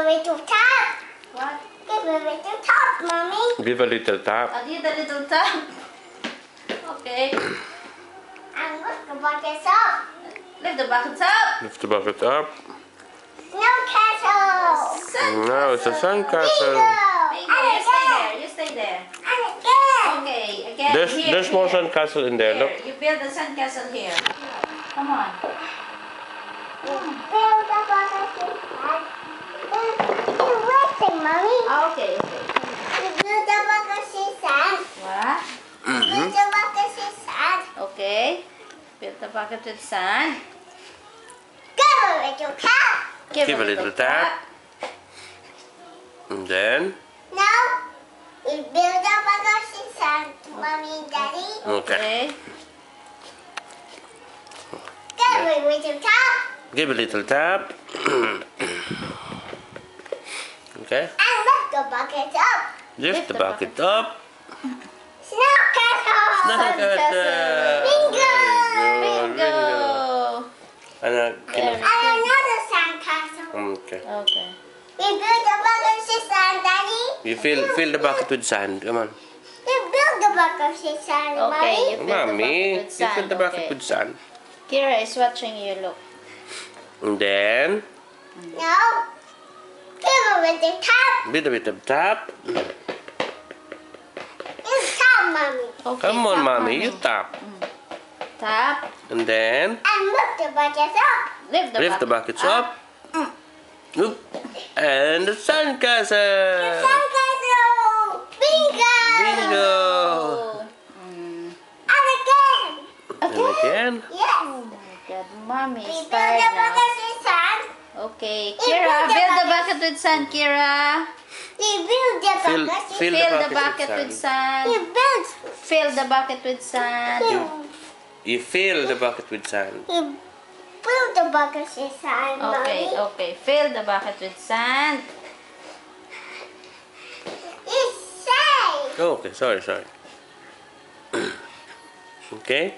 little tap. What? Give a little tap, Mommy. Give a little tap. I did a little tap. Okay. And look, the bucket's up. Lift the bucket up. Lift the bucket up. No castle. Now it's a sandcastle. Bingo, you stay there. You stay there. And again. Okay, again. Here, There's more here. sandcastle in there. Here, Look. you build the sandcastle here. Come on. Build the bucket inside. You're resting, Mommy. Okay, okay. You build the bucket inside. What? Build the bucket inside. Okay. Build the bucket with sand. Give a little tap. Give a little tap. And then. Now, we build the bucket inside, Mommy and Daddy. Okay. Give a little tap. Give a little tap. Okay. And lift the bucket up. Lift the bucket up. Snow castle. Sandcastle. Bingo. Bingo. And Very And another sandcastle. okay. Okay. We build the bucket inside, Daddy. You fill the bucket with sand. Come on. We build the bucket inside, Okay, Mommy. you fill the bucket Mommy, with you fill sand. the bucket Okay. with sand. Kira is watching you. Look. And then. Now, give a little tap. Bit of tap. You tap, Mommy. Okay, Come on, tap, mommy, you tap. Tap. And then And lift the bucket up. Lift the buckets up. Oop. And the sandcastle. Sandcastle. Bingo. Bingo. And again. And again. Yes. Oh my God, mommy We is build tired the now. bucket in sand. Okay, We Kira, build the build the bucket. bucket with sand, Kira. We build the Fill- bucket. fill- Fill the bucket with sand. We build. Fill the bucket with sand. You fill the bucket with sand. We build the bucket in sand, Okay, Mommy. okay. Fill the bucket with sand. It's safe. Oh, okay, sorry. Okay.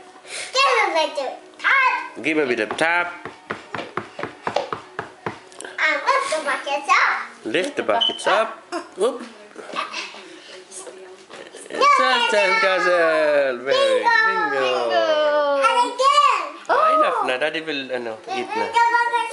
Give a little tap. Give a bit of tap. And lift the buckets up. Lift the buckets up. Oop. It's a sandcastle. Very bingo. And again. Enough na. Daddy will We eat build na. the bucket